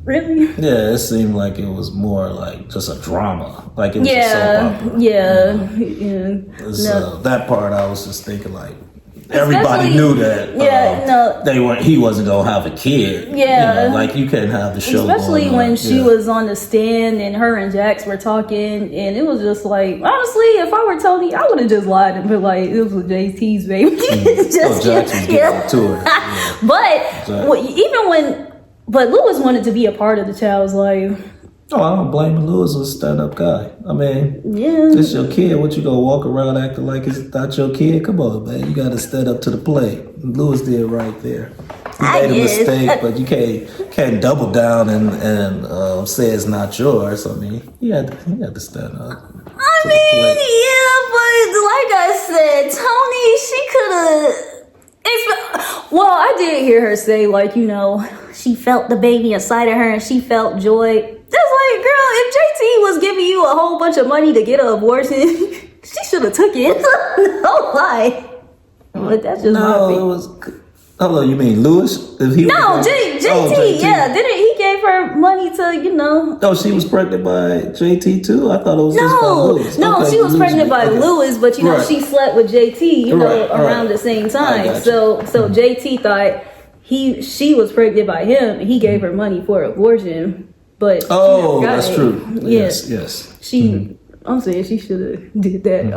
Speaker 2: Really?
Speaker 3: Yeah, it seemed like it was more like just a drama, like it was a soap opera.
Speaker 2: Yeah.
Speaker 3: So that part I was just thinking like everybody knew that. He wasn't gonna have a kid.
Speaker 2: Yeah,
Speaker 3: you know, like you can't have the show.
Speaker 2: Especially
Speaker 3: going
Speaker 2: when
Speaker 3: on.
Speaker 2: she was on the stand and her and Jax were talking, and it was just like, honestly, if I were Tony, I would have just lied and been like, "This was JT's baby."
Speaker 3: Jax was getting to her. Yeah.
Speaker 2: But But Lewis wanted to be a part of the child's life.
Speaker 3: Oh, I don't blame Lewis. Was a stand-up guy. I mean,
Speaker 2: yeah,
Speaker 3: it's your kid. What you gonna walk around acting like it's not your kid? Come on, man. You gotta stand up to the plate. Lewis did right there. He made a mistake, but you can't double down and say it's not yours. I mean, he had to stand up.
Speaker 2: I mean, yeah, but like I said, Tony, she could have. Well, I did hear her say, like, you know, she felt the baby inside of her and she felt joy. Just like, girl, if JT was giving you a whole bunch of money to get an abortion, she should have took it. No lie. But that's just my opinion.
Speaker 3: It was. Hello, you mean Lewis? JT.
Speaker 2: JT. Yeah, didn't he gave her money to, you know?
Speaker 3: Oh, she was pregnant by JT too? I thought it was just by Lewis.
Speaker 2: No, she was pregnant by Lewis, but you know, she slept with JT, you know, around the same time. So JT thought she was pregnant by him and he gave her money for abortion. But
Speaker 3: that's true. Yes.
Speaker 2: I'm saying she should have did that.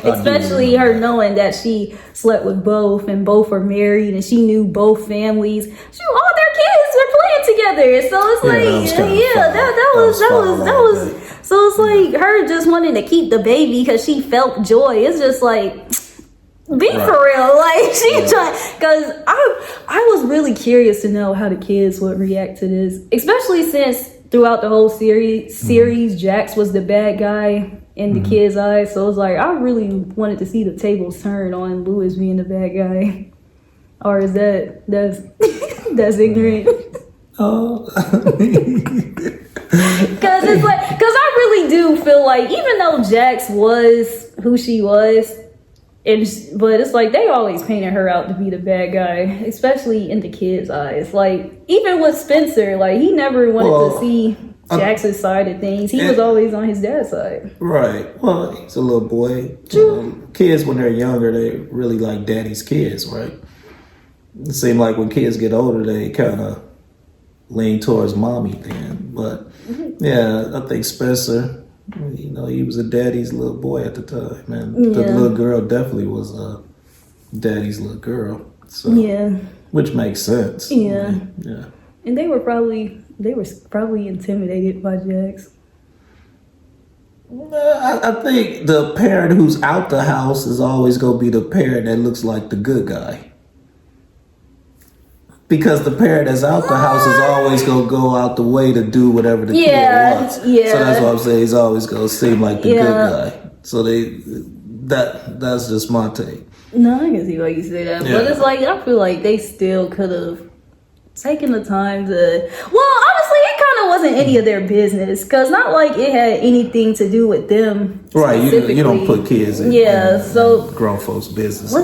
Speaker 2: Especially her knowing that she slept with both and both are married and she knew both families. All their kids were playing together. So it's that was so it's like her just wanting to keep the baby because she felt joy. It's just like be for real. Like she trying, because I was really curious to know how the kids would react to this, especially since throughout the whole series, Jax was the bad guy in the kids' eyes. So it was like I really wanted to see the tables turn on Lewis being the bad guy, or is that's ignorant?
Speaker 3: Oh,
Speaker 2: because it's like because I really do feel like even though Jax was who she was. But it's like they always painted her out to be the bad guy, especially in the kids' eyes. Like even with Spencer, like he never wanted to see Jax's side of things. He was always on his dad's side.
Speaker 3: Right. Well, he's a little boy. Kids when they're younger, they really like daddy's kids, right? It seems like when kids get older, they kind of lean towards mommy then. But yeah, I think Spencer. You know, he was a daddy's little boy at the time, and the little girl definitely was a daddy's little girl. So, which makes sense.
Speaker 2: Yeah. And they were probably intimidated by Jax.
Speaker 3: I think the parent who's out the house is always going to be the parent that looks like the good guy. Because the parent that's out the house is always going to go out the way to do whatever the kid wants.
Speaker 2: Yeah.
Speaker 3: So that's why I'm saying he's always going to seem like the good guy. So that's just my take.
Speaker 2: No, I can see why you say that. But it's like, I feel like they still could have taken the time to... Well, honestly, it kind of wasn't any of their business, because not like it had anything to do with them.
Speaker 3: Right, you don't put kids in,
Speaker 2: so
Speaker 3: grown folks' business.
Speaker 2: They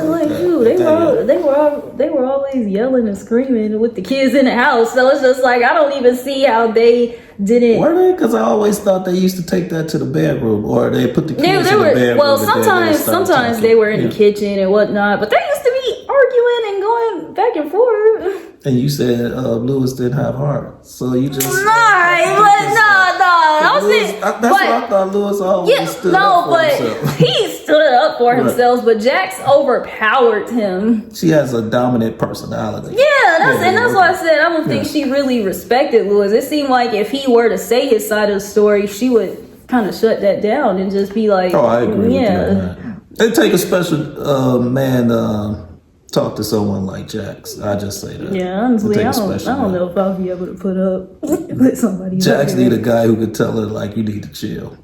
Speaker 2: were always yelling and screaming with the kids in the house. So it's just like I don't even see how they didn't.
Speaker 3: Were they? Because I always thought they used to take that to the bedroom, or they put the kids in the bedroom.
Speaker 2: Well, sometimes they were in the kitchen and whatnot, but they used to be arguing and going back and forth.
Speaker 3: And you said Lewis didn't have heart, so you just
Speaker 2: no.
Speaker 3: That's what I thought. Lewis always stood up for himself.
Speaker 2: He stood up for himself, but Jax overpowered him.
Speaker 3: She has a dominant personality.
Speaker 2: That's why I said I don't think she really respected Lewis. It seemed like if he were to say his side of the story, she would kind of shut that down and just be like,
Speaker 3: "Oh, I agree with you on that." It take a special man. Talk to someone like Jax. I just say that.
Speaker 2: Yeah, honestly, I don't know if I'll be able to put up with somebody.
Speaker 3: Jax need a guy who could tell her like you need to chill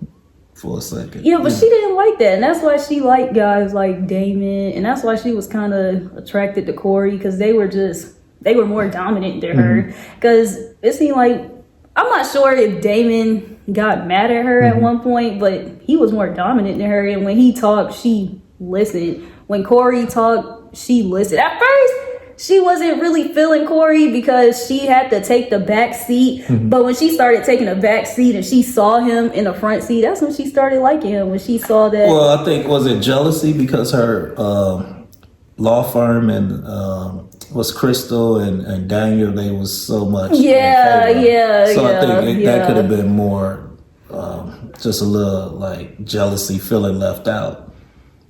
Speaker 3: for a second.
Speaker 2: Yeah, but she didn't like that, and that's why she liked guys like Damon, and that's why she was kind of attracted to Corey, because they were more dominant than her. Because it seemed like, I'm not sure if Damon got mad at her at one point, but he was more dominant than her, and when he talked, she listened. When Corey talked, she listened. At first, she wasn't really feeling Corey because she had to take the back seat. But when she started taking the back seat and she saw him in the front seat, that's when she started liking him. When she saw that.
Speaker 3: Well, I think, was it jealousy because her law firm and was Crystal and Daniel, they was so much. So I think that could have been more just a little like jealousy, feeling left out.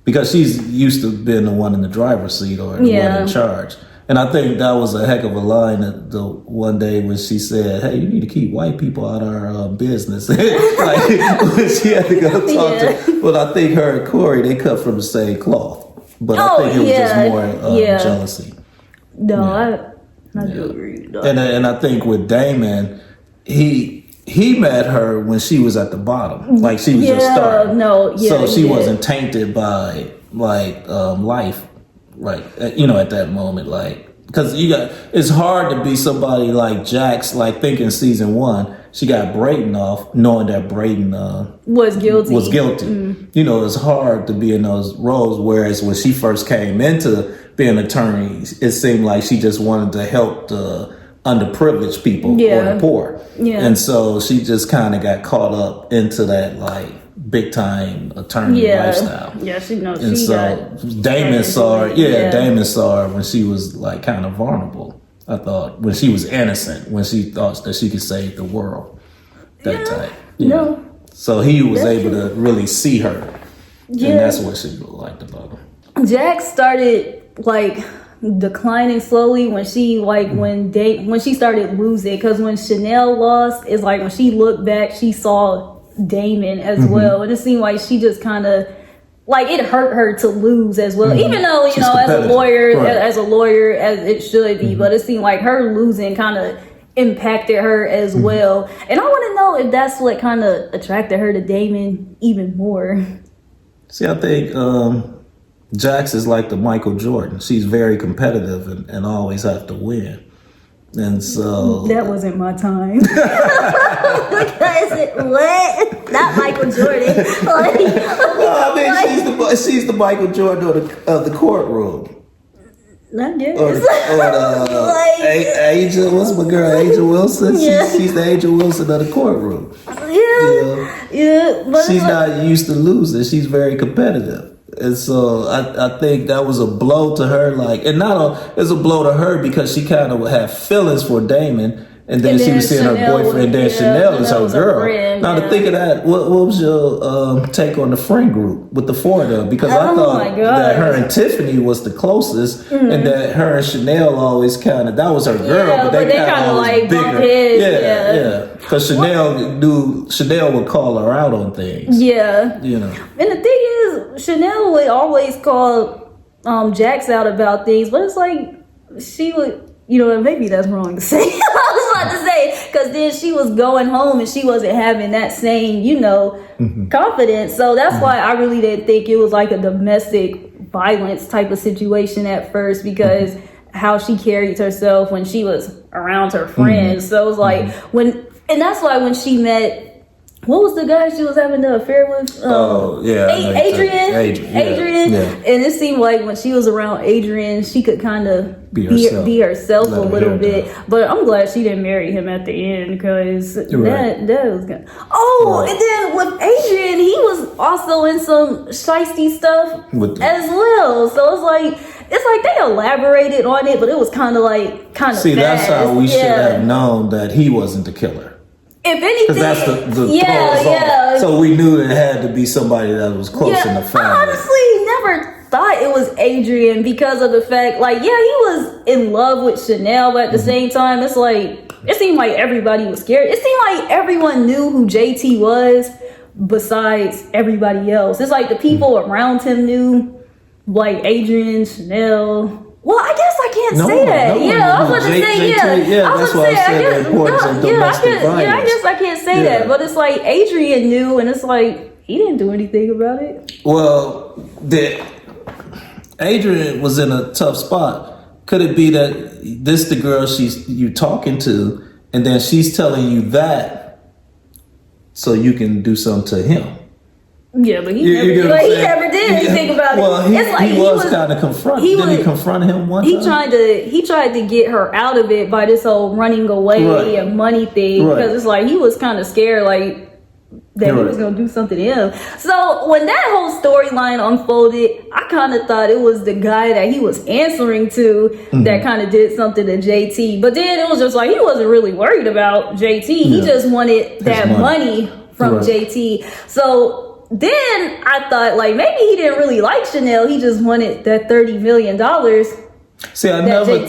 Speaker 3: Because she's used to being the one in the driver's seat or the one in charge. And I think that was a heck of a line the one day when she said, "Hey, you need to keep white people out of our business." Like, when she had to go talk to. But I think her and Corey, they cut from the same cloth. But I think it was just more jealousy.
Speaker 2: I do agree.
Speaker 3: And I think with Damon, he met her when she was at the bottom, like she was just starting. So she wasn't tainted by like life, right? At that moment, like, because it's hard to be somebody like Jax, like thinking season 1 she got Brayden off, knowing that Brayden was guilty. It's hard to be in those roles. Whereas when she first came into being an attorney, it seemed like she just wanted to help the underprivileged people or the poor. And so she just kind of got caught up into that like big time attorney lifestyle.
Speaker 2: She knows.
Speaker 3: And Damon saw her. Damon saw her when she was like kind of vulnerable. I thought when she was innocent, when she thought that she could save the world. That type. So he was able to really see her. And that's what she liked about him.
Speaker 2: Jax started like declining slowly when she when she started losing, because when Chanel lost, it's like when she looked back she saw Damon as well, and it seemed like she just kind of like it hurt her to lose as well, even though as a lawyer as it should be, but it seemed like her losing kind of impacted her as well. And I want to know if that's what kind of attracted her to Damon even more.
Speaker 3: See, I think Jax is like the Michael Jordan. She's very competitive and always have to win. And so
Speaker 2: that wasn't my time. What? Not Michael Jordan.
Speaker 3: She's the Michael Jordan of the courtroom.
Speaker 2: Not yet.
Speaker 3: Angel, what's my girl? Angel Wilson. She's the Angel Wilson of the courtroom. But she's not used to losing. She's very competitive. And so I think that was a blow to her. Like, and it's a blow to her because she kind of had feelings for Damon, and then she was seeing her boyfriend. And then Chanel is her girl. Now to think of that, what was your take on the friend group with the four of them? Because I thought that her and Tiffany was the closest, and that her and Chanel always that was her girl, but they kind of like bigger. Because Chanel would call her out on things. And
Speaker 2: the thing is, Chanel would always call Jax out about things, but it's like she would, maybe that's wrong to say. I was about to say, because then she was going home and she wasn't having that same, confidence. So that's why I really didn't think it was like a domestic violence type of situation at first, because how she carried herself when she was around her friends. So it was like when And that's why when she met, what was the guy she was having the affair with? Adrian.
Speaker 3: Yeah.
Speaker 2: And it seemed like when she was around Adrian, she could kind of be herself a little bit. But I'm glad she didn't marry him at the end, because that was good. And then with Adrian, he was also in some shiesty stuff as well. So it's like they elaborated on it, but it was kind of
Speaker 3: See, that's how we should have known that he wasn't the killer.
Speaker 2: If anything,
Speaker 3: that's the So we knew it had to be somebody that was close in the family.
Speaker 2: I honestly never thought it was Adrian, because of the fact, he was in love with Chanel, but at the same time, it's like, it seemed like everybody was scared. It seemed like everyone knew who JT was besides everybody else. It's like the people around him knew, like Adrian, Chanel. Well, I guess I can't say that. I was about to say,
Speaker 3: that's why I said the importance of domestic violence.
Speaker 2: I guess I can't say that. But it's like Adrian knew, and it's like, he didn't do anything about it.
Speaker 3: Well, Adrian was in a tough spot. Could it be that this the girl you talking to, and then she's telling you that so you can do something to him?
Speaker 2: Yeah, but he never did anything about it.
Speaker 3: Well, he was kind of confronted. Did he confront him one time?
Speaker 2: He tried to get her out of it by this whole running away and money thing, because it's like he was kind of scared, that he was going to do something to him. So when that whole storyline unfolded, I kind of thought it was the guy that he was answering to that kind of did something to JT. But then it was just like, he wasn't really worried about JT. He just wanted that money from JT. So then I thought, maybe he didn't really like Chanel. He just wanted that $30 million.
Speaker 3: See, I never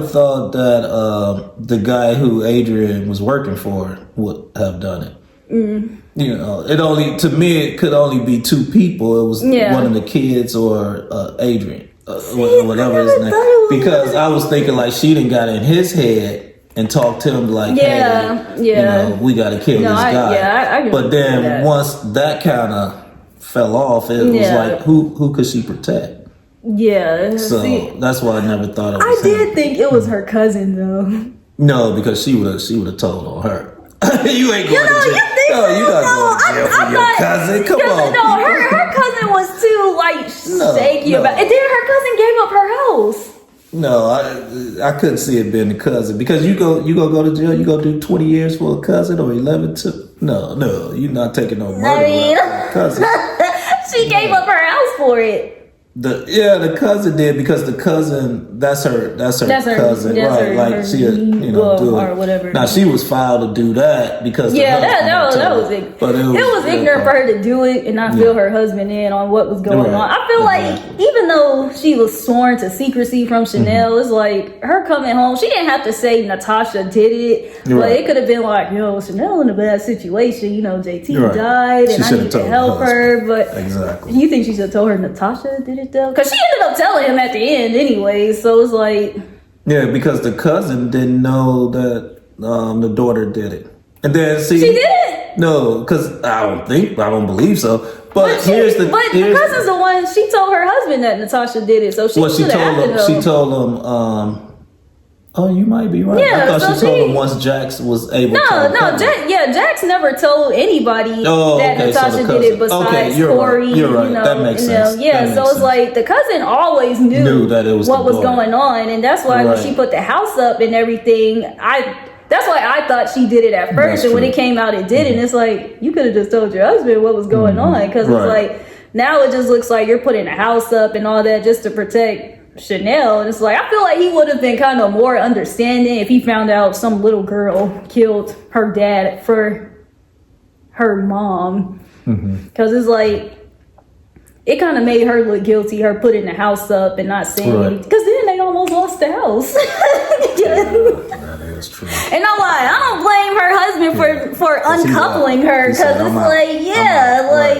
Speaker 3: thought that the guy who Adrian was working for would have done it. It could only be two people. It was one of the kids or Adrian, whatever his name. Because I was thinking she done got in his head and talked to him hey, we got to kill this guy. But then once that kind of fell off, it was like, who could she protect?
Speaker 2: Yeah.
Speaker 3: So that's why I never thought it was
Speaker 2: him. I did think it was her cousin, though.
Speaker 3: No, because she would have told on her. You ain't going to jail. You not going to jail for your cousin. Come on.
Speaker 2: No, her cousin was too shaky about it. And then her cousin gave up her house.
Speaker 3: No, I couldn't see it being the cousin, because you go to jail. You go do 20 years for a cousin, or 11 to no, you're not taking no murder cousin.
Speaker 2: She gave up her house for it.
Speaker 3: The cousin did, because the cousin that's her cousin, right? She do
Speaker 2: or whatever.
Speaker 3: Now she was filed to do that because
Speaker 2: that was ignorant. But it was ignorant for her to do it and not fill her husband in on what was going on. I feel like even though she was sworn to secrecy from Chanel, it's like her coming home. She didn't have to say Natasha did it, but it could have been like, Chanel in a bad situation. JT died, and I need to help her. But you think she should have told her Natasha did it? Because she ended up telling him at the end anyway, so it's like,
Speaker 3: because the cousin didn't know that the daughter did it, and then
Speaker 2: she did it.
Speaker 3: No, because I don't believe so. But the
Speaker 2: cousin's the one. She told her husband that Natasha did it, so she told him.
Speaker 3: She told him. Oh, you might be right. I thought she told him once Jax was able to.
Speaker 2: Jax never told anybody that Natasha did it besides Corey.
Speaker 3: You're right. That makes sense.
Speaker 2: It's like the cousin always knew
Speaker 3: that it was
Speaker 2: what was going on, and that's why when she put the house up and everything, that's why I thought she did it at first, and when it came out, it didn't. It's like, you could have just told your husband what was going on, because it's like, now it just looks like you're putting a house up and all that just to protect Chanel, and it's like, I feel like he would have been kind of more understanding if he found out some little girl killed her dad for her mom, because it's like, it kind of made her look guilty, her putting the house up and not saying anything, because then they almost lost the house.
Speaker 3: That is true.
Speaker 2: And I'm like, I don't blame her husband for uncoupling her, because it's like,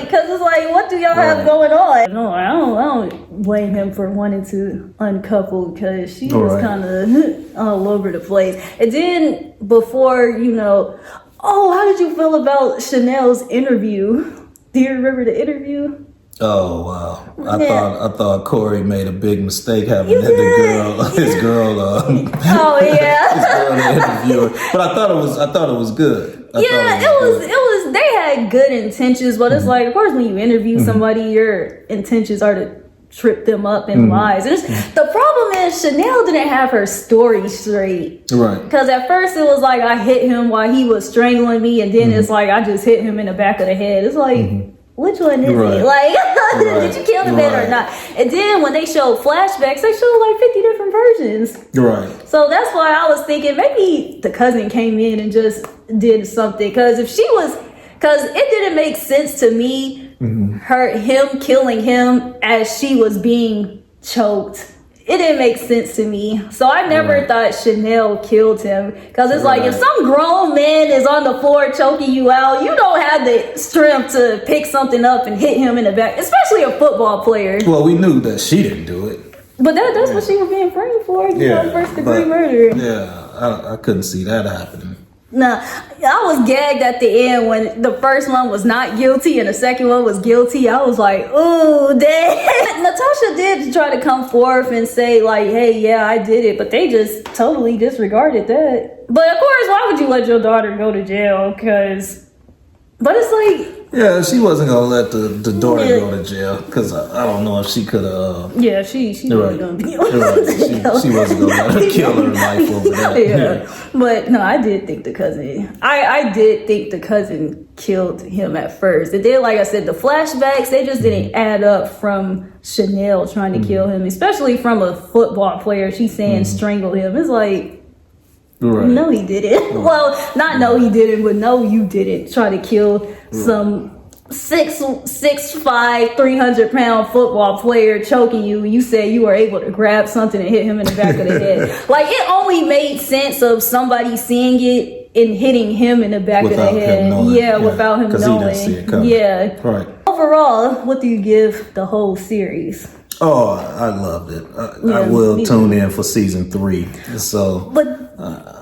Speaker 2: because it's like, what do y'all have going on? No, I don't blame him for wanting to uncouple, because she was kind of all over the place. And then before, how did you feel about Chanel's interview? Do you remember the interview?
Speaker 3: Oh wow! I thought Corey made a big mistake having his girl.
Speaker 2: Oh yeah.
Speaker 3: his girl to interview her. But I thought it was good.
Speaker 2: It was. They had good intentions, but it's like, of course, when you interview somebody, your intentions are to trip them up in lies. And the problem is Chanel didn't have her story straight.
Speaker 3: Right.
Speaker 2: Because at first it was like I hit him while he was strangling me, and then it's like I just hit him in the back of the head. It's like. Which one is it? Like, did you kill the man or not? And then when they showed flashbacks, they showed like 50 different versions.
Speaker 3: Right.
Speaker 2: So that's why I was thinking maybe the cousin came in and just did something. Because if she was, because it didn't make sense to me, him killing him as she was being choked. It didn't make sense to me. So I never thought Chanel killed him. Because it's like, if some grown man is on the floor choking you out, you don't have the strength to pick something up and hit him in the back. Especially a football player.
Speaker 3: Well, we knew that she didn't do it.
Speaker 2: But that's what she was being framed for. You know, first degree murder.
Speaker 3: Yeah, I couldn't see that happening.
Speaker 2: Nah, I was gagged at the end when the first one was not guilty and the second one was guilty. I was like, ooh, dang. Natasha did try to come forth and say like, hey, yeah, I did it. But they just totally disregarded that. But of course, why would you let your daughter go to jail? But it's like...
Speaker 3: Yeah, she wasn't going to let the daughter go to jail because I don't know if she could have...
Speaker 2: she wasn't going to be...
Speaker 3: She wasn't going to let her kill her life over that.
Speaker 2: But no, I did think the cousin... I did think the cousin killed him at first. And then, like I said, the flashbacks, they just didn't add up from Chanel trying to kill him, especially from a football player. She's saying strangle him. It's like... No, he didn't. Well, not no, he didn't, but no, you didn't try to kill some 6'5", 300-pound football player choking you. You said you were able to grab something and hit him in the back of the head. Like, it only made sense of somebody seeing it and hitting him in the back of the head. Without him knowing.
Speaker 3: He didn't see it coming. Right.
Speaker 2: Overall, what do you give the whole series?
Speaker 3: Oh, I loved it. I will tune in for season 3. So,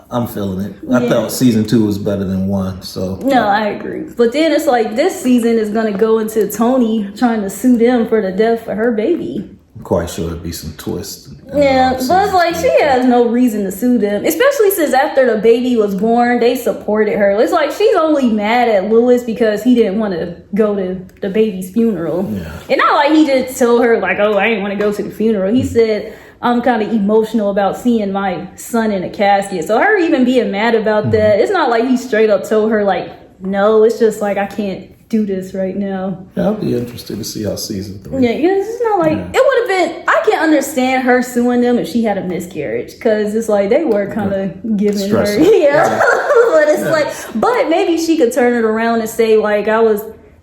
Speaker 3: I'm feeling it. I thought season 2 was better than 1. So
Speaker 2: no, I agree. But then it's like this season is gonna go into Tony trying to sue them for the death of her baby.
Speaker 3: I'm quite sure it'd be some twists.
Speaker 2: Yeah, but it's like she has no reason to sue them, especially since after the baby was born, they supported her. It's like she's only mad at Lewis because he didn't want to go to the baby's funeral. Yeah. And not like he just told her like, oh, I didn't want to go to the funeral. He said, I'm kind of emotional about seeing my son in a casket. So her even being mad about that, it's not like he straight up told her like, no, it's just like, I can't do this right now.
Speaker 3: Yeah, I'll be interested to see how season 3.
Speaker 2: Yeah, it's not like it would have been. I can understand her suing them if she had a miscarriage, because it's like they were kind of giving
Speaker 3: stressful.
Speaker 2: her, but it's like, but maybe she could turn it around and say like,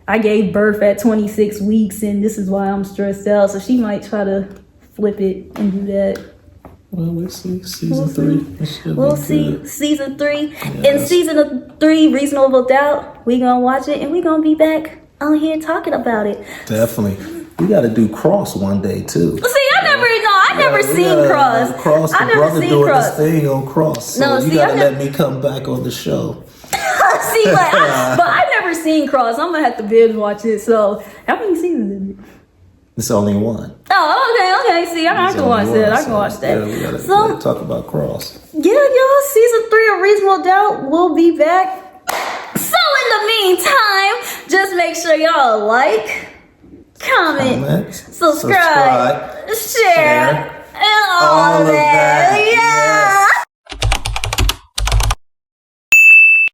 Speaker 2: I gave birth at 26 weeks and this is why I'm stressed out. So she might try to flip it and do that.
Speaker 3: Well, we'll see. Season 3.
Speaker 2: We'll see. Season 3. In season 3, Reasonable Doubt, we're going to watch it and we're going to be back on here talking about it.
Speaker 3: Definitely. We got to do Cross one day, too.
Speaker 2: See, I never seen Cross.
Speaker 3: Cross,
Speaker 2: I
Speaker 3: the
Speaker 2: never
Speaker 3: brother
Speaker 2: seen
Speaker 3: doing
Speaker 2: Cross.
Speaker 3: his thing on Cross. So you got to let me come back on the show.
Speaker 2: See, but I've never seen Cross. I'm going to have to binge watch it. So, how many seasons is it?
Speaker 3: It's only 1.
Speaker 2: Oh, okay. See, I can watch that. I can watch that.
Speaker 3: Yeah, we gotta talk about Cross.
Speaker 2: Yeah, y'all. Season 3 of Reasonable Doubt will be back. So in the meantime, just make sure y'all like, comment, subscribe, share, and all that.